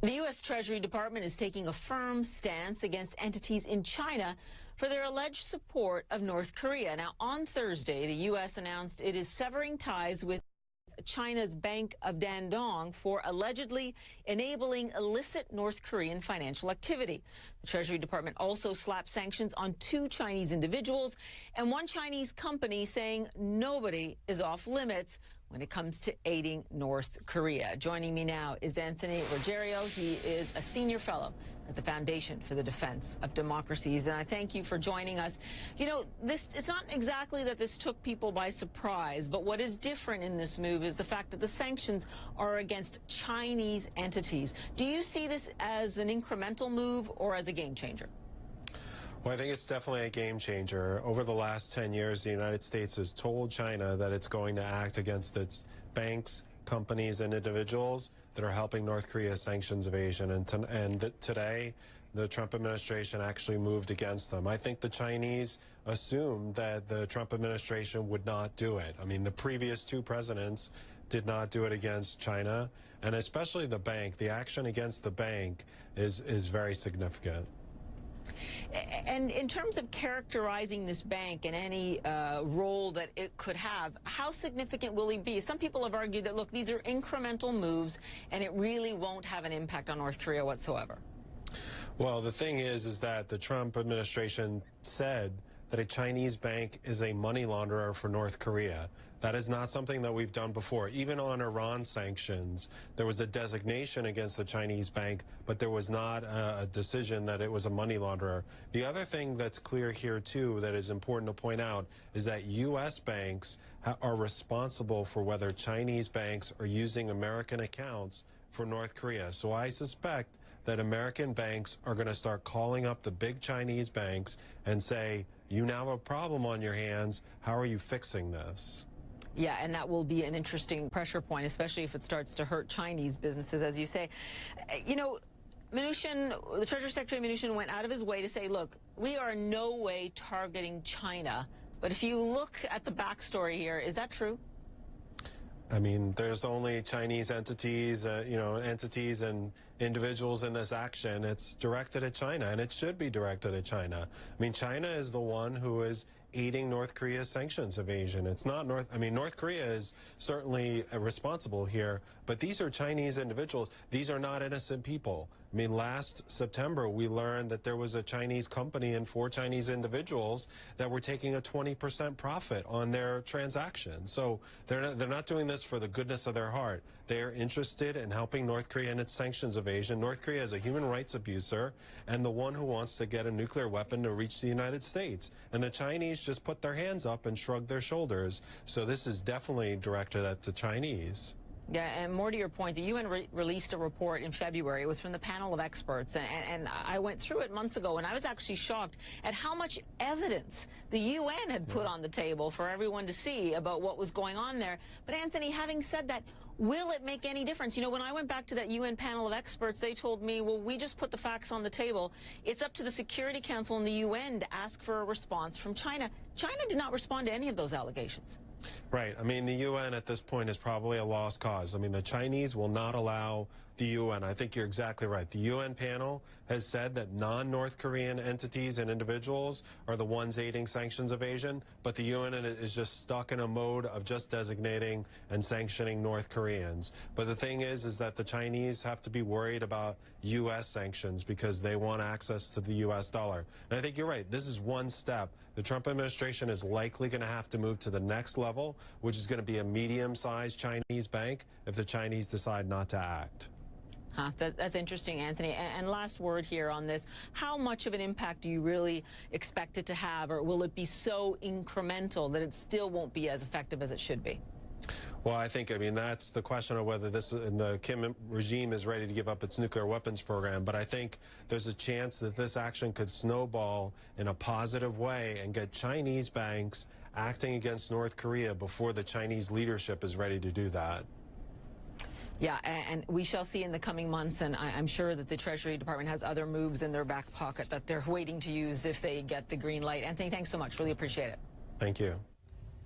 The U.S. Treasury Department is taking a firm stance against entities in China for their alleged support of North Korea. Now, on Thursday, the U.S. announced it is severing ties with China's Bank of Dandong for allegedly enabling illicit North Korean financial activity. The Treasury Department also slapped sanctions on 2 Chinese individuals and 1 Chinese company, saying nobody is off limits when it comes to aiding North Korea. Joining me now is Anthony Ruggiero. He is a senior fellow at the Foundation for the Defense of Democracies, and I thank you for joining us. You know, it's not exactly that this took people by surprise, but what is different in this move is the fact that the sanctions are against Chinese entities. Do you see this as an incremental move or as a game changer? Well, I think it's definitely a game changer. Over the last 10 years, the United States has told China that it's going to act against its banks, companies, and individuals that are helping North Korea's sanctions evasion. And today, the Trump administration actually moved against them. I think the Chinese assumed that the Trump administration would not do it. I mean, the previous 2 presidents did not do it against China, and especially the bank. The action against the bank is very significant. And in terms of characterizing this bank and any role that it could have, how significant will it be? Some people have argued that, look, these are incremental moves and it really won't have an impact on North Korea whatsoever. Well, the thing is that the Trump administration said that a Chinese bank is a money launderer for North Korea. That is not something that we've done before. Even on Iran sanctions, there was a designation against the Chinese bank, but there was not a decision that it was a money launderer. The other thing that's clear here, too, that is important to point out is that U.S. banks are responsible for whether Chinese banks are using American accounts for North Korea. So I suspect that American banks are going to start calling up the big Chinese banks and say, you now have a problem on your hands. How are you fixing this? Yeah, and that will be an interesting pressure point, especially if it starts to hurt Chinese businesses, as you say. You know, Mnuchin, the Treasury Secretary Mnuchin went out of his way to say, look, we are in no way targeting China. But if you look at the backstory here, is that true? I mean, there's only Chinese entities, entities and individuals in this action. It's directed at China, and it should be directed at China. I mean, China is the one who is aiding North Korea's sanctions evasion. It's not North Korea is certainly responsible here, but these are Chinese individuals. These are not innocent people. I mean, last September, we learned that there was a Chinese company and 4 Chinese individuals that were taking a 20% profit on their transactions. So they're not doing this for the goodness of their heart. They are interested in helping North Korea in its sanctions evasion. North Korea is a human rights abuser and the one who wants to get a nuclear weapon to reach the United States. And the Chinese just put their hands up and shrugged their shoulders. So this is definitely directed at the Chinese. Yeah, and more to your point, the UN released a report in February. It was from the panel of experts, and I went through it months ago, and I was actually shocked at how much evidence the UN had put on the table for everyone to see about what was going on there. But Anthony, having said that, will it make any difference? You know, when I went back to that UN panel of experts, they told me, well, we just put the facts on the table. It's up to the Security Council and the UN to ask for a response from China. China did not respond to any of those allegations. Right. I mean, the UN at this point is probably a lost cause. I mean, the Chinese will not allow the UN. I think you're exactly right. The UN panel has said that non-North Korean entities and individuals are the ones aiding sanctions evasion, but the UN is just stuck in a mode of just designating and sanctioning North Koreans. But the thing is that the Chinese have to be worried about U.S. sanctions because they want access to the U.S. dollar. And I think you're right. This is one step. The Trump administration is likely going to have to move to the next level, which is going to be a medium-sized Chinese bank if the Chinese decide not to act. That's interesting, Anthony. And last word here on this. How much of an impact do you really expect it to have, or will it be so incremental that it still won't be as effective as it should be? Well, I mean, that's the question of whether the Kim regime is ready to give up its nuclear weapons program. But I think there's a chance that this action could snowball in a positive way and get Chinese banks acting against North Korea before the Chinese leadership is ready to do that. Yeah, and we shall see in the coming months, and I'm sure that the Treasury Department has other moves in their back pocket that they're waiting to use if they get the green light. Anthony, thanks so much. Really appreciate it. Thank you.